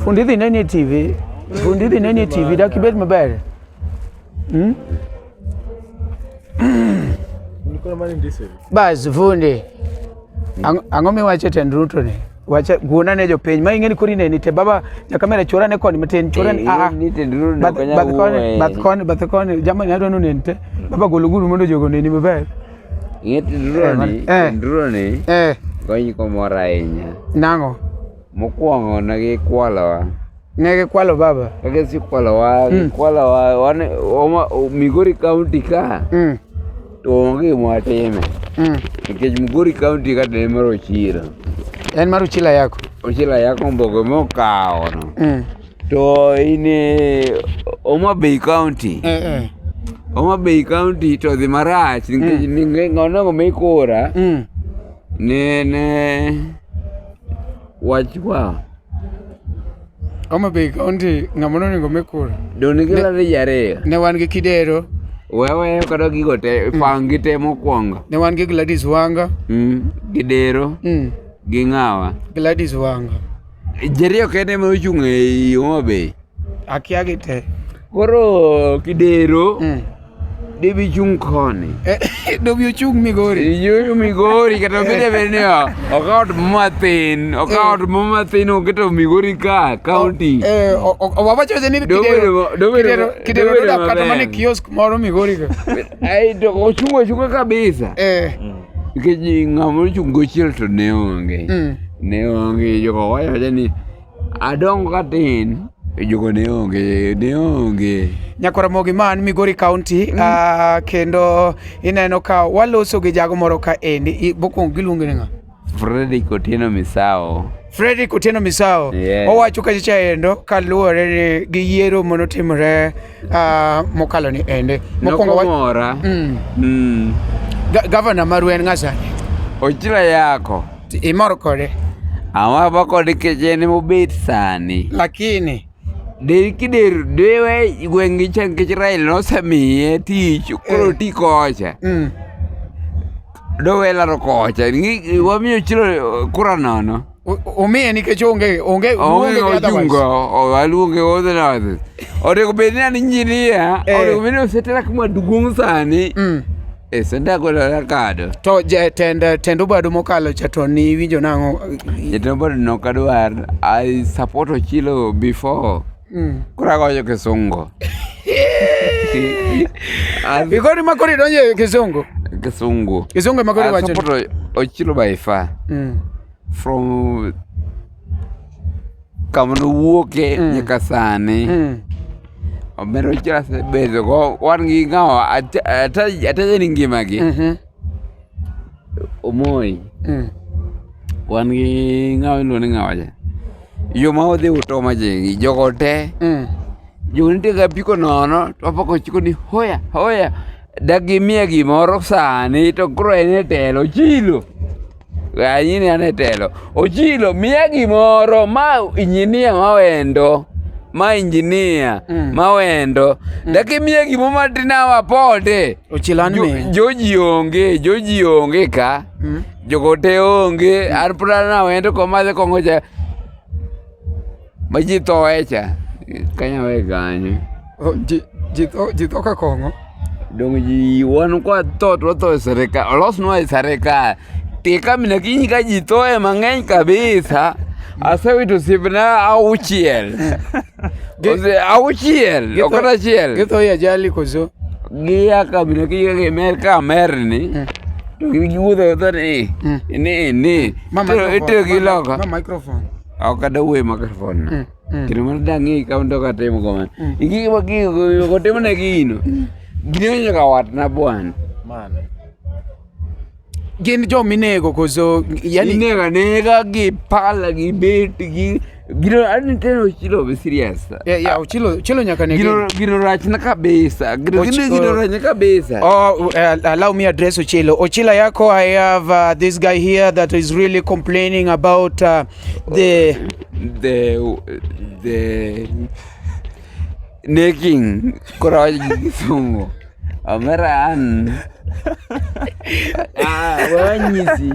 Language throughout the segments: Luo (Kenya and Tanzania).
Fundi dhi neni TV. Fundi dhi neni TV dak ibed maber. Bas fundi. Ang'o miwacho tend Ruto ni? Wacha guona ne jopiny ma ing'eni kori neni te baba nyaka mera chora ne koni matin chora ni tend Ruto bath koni jama nyado no nente baba golo guru mondo jogo neni maber. Tend Ruto ni konyi komora ahinya. Nang'o? Mokwongo ne gikwalowa. Ne gikwalo baba? Kaka si kwalowa wane Migori County ka to onge mwatime. Nikech Migori County ka ne mar Ochilo. En mar Ochilo yako? Ochilo yako mbogo mokawo no. To ine Homa Bay County. Homa Bay County to dhi marach nikech ng'onogo mikora ne wachwa Homa Bay County ng'amono nego mekura doni gila ne jariyo ne wan gi Kidero wewe kado gigo te pangi te mokwongo ne wan gi Gladys Wanga Kidero gi ng'awa Gladys Wanga jariyo kende ma ochung' e Homa Bay akia gi te koro Kidero debi chung koni dobi ochung Migori Migori kata bede ni okawt matin oketo Migori ka county wawacho ni Kidero da kata mane kiosk moro Migori ka ai to ochungo kabisa nikech ng'amo chungo chiel to ne onge jogo wacho ni adongo katin jogo ne onge nyakora mogi man Migori County kendo ineno ka waloso gi jago moro ka endi bokwongo giluongo ni ng'a? Fredrick Otieno Misao owacho kacha endo kaluwore gi yiero monotimore mokalo ni ende mokwongo gavana maru en ng'a sani? Ochilo yako imor kode? Amaba kode kechene mobet sani lakini Kidero dewe gwengi chan kech Raila nosemiye tich koro ti kocha dowe laro kocha wamiyo Ochilo kura nono umiye nikech onge ochungo waluonge odhe odego bed ni an injinia odego bed ni osetera kuma duong' sani senda golo kado to tend Obado mokalo cha to ni winjo nang'o? Jatend Obado nokadwar I support Ochilo before kura goyo Kisungu Igori makori donje Kisungu makori wacho I support Ochilo by far from kamano wuoke nyaka sani omero Ochilo sebedo go wan gi ng'awa ata ni ngimagi Omoi wan gi ng'awa iluongo ni ng'awa ja yo ma odhi utoma jengi jogo te jogo nitie ga piko nono to apako chiko ni hoya dagimiya gimoro sani to koro en e telo Ochilo anyini an e telo Ochilo miya gimoro ma injinia mawendo dakimiya gimoro matina wapote joji onge ka jogo te onge an pura nawendo komadhe kongocha maji thoecha kanya we ganyo ji tho ka kongo dong ji wan kwa tho serikal olosnwa e serikal tika mina kinyi ka ji thoe mang'eny kabisa asewito sipna auchiel okata achiel githo ya jali koso giya ka mina kinyi ka Amerni to giwuotho ni ito gi loka microphone okada we microphone kendo mana dang'e kaunto katimo kamano ikotimo ne gino gino nyaka watna bwana gin jominego koso yani nega gi pala gi bet gi gino aniteno Ochilo be serious Ochilo nyaka ne gino rachna kabisa gino rachna kabisa allow me address Ochilo yako. I have this guy here that is really complaining about the neking koraj Kisungu Ameran wanyisi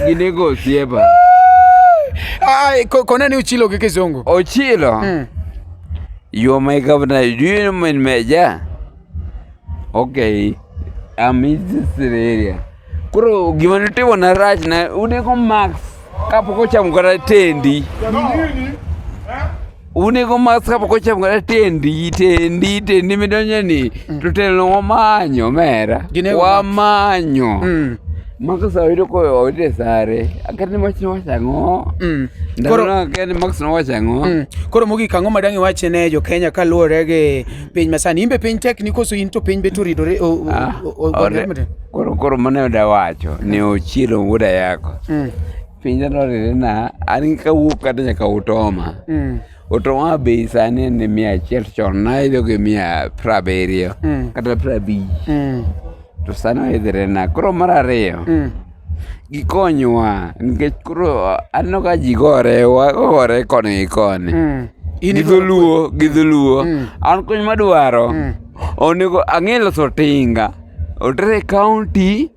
gideko sieba Kona ni Ochilo gi Kizungu. Ochilo. You are my governor. Do you know my major? Okay. I'm in this area. Kuro gimanitimo na rach na unego max kapoko chamo kata tendi. Unego max kapoko chamo kata tendi midonje ni totelo wamanyo mera. Wamanyo. Max awito ko awite sare. Akani machino wachango. Ndaro akani max no wachango. Koro mogi kango madangi wache ne jo Kenya kaluore gi piny masani. Imbe piny technical so into piny betu ridore Koro mane da wacho ne Ochilo wuda yako. Piny dore na an kawuok kata nyaka Utoma. Utoma bei sani ni 100 chon na ido gi 170 kata 50. To sani idhire na koro mar ariyo. Gikonyowa nikech koro aneno ka ji gore koni gi koni. Gidholuo. An kony madwaro. Onego ang'e loso tinga. Otere county,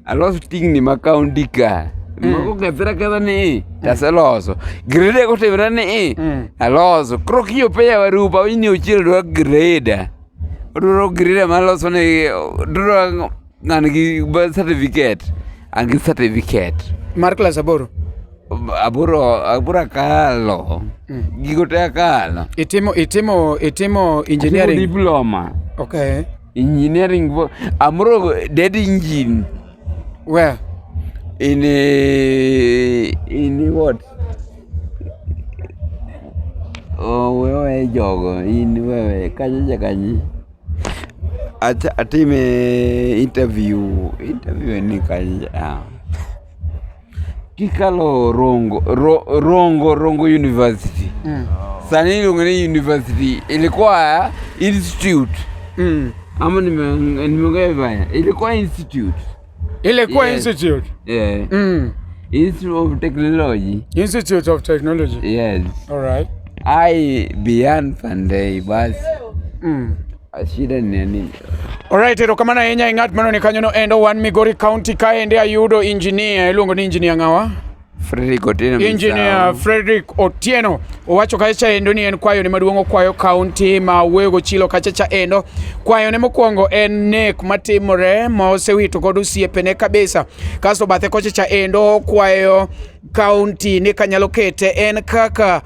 aloso tingni ma county ka. Moko kethra ni, taseloso. Grade ko timra ni, aloso. Koro kiyo peya warupa, wini Ochilo dwa grade. Oduro grade maloso ni, oduro ng'angi certificate. Angi certificate. Mar class aboro? Aboro akalo. Gigo te akalo. Itimo engineering? Atimo diploma. Okay. Engineering. Amoro dead engine. Where? In what? Oh, wewe jogo. Wewe kanyi. Atime interview ni kanyi. Kikalo Rongo University. Sani ilungani university. Ilikuwa institute. Ama nimeongea ilikuwa institute. Institute? Yeah. Institute of Technology. Institute of Technology? Yes. All right. Beyond Sunday, bas. Ashida nini. All right, erokamano ahinya ng'at manoni kanyono endo wan Migori County kaende ayudo engineer iluongo ni engineer ng'awa? Frederick Otieno. Engineer Frederick Otieno owacho kacha endo ni en kwayo ne maduong' kwayo county ma wego Chilo kacha endo kwayo ne mokwongo en nek matimore ma osewito kod osiepene kabisa. Kasto bathe kocha endo kwayo county ne kanyalo kete en kaka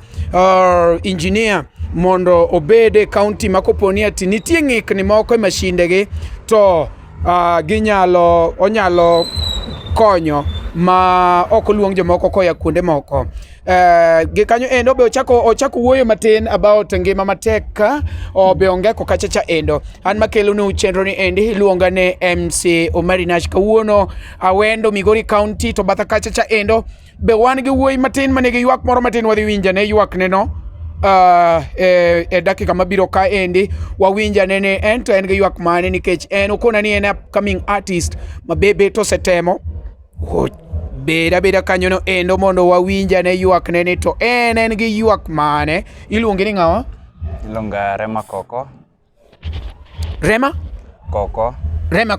engineer mondo obede county makoponi ati nitie ng'ikni moko e mashindegi to onyalo konyo ma oko luong jomoko koya kuonde moko. Gi kanyo endo be ochako wuoyo matin about ngima matek ka be ongeko kacha endo. An makelo ne chenro ni endi iluonga ne MC Omari Nash kawuono awendo Migori County to batha kacha endo be wan gi wuoyi matin manigi ywak moro matin wadhi winja ne ywak ne no. Dakika mabiro ka endi wawinja nene en to en gi ywak mane nikech en okona ni en upcoming artist mabebe to setemo beda kanyo no endo mondo wawinja ne ywak nene to en gi ywak mane. Iluongi ni ng'awa? Ilonga Rema Koko. Rema Koko. Rema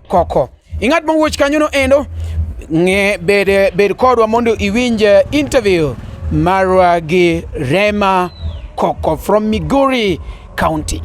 Koko. Ing'at mawuoch kanyo no endo bed kodwa mondo iwinj interview marwa gi Rema Koko from Migori County.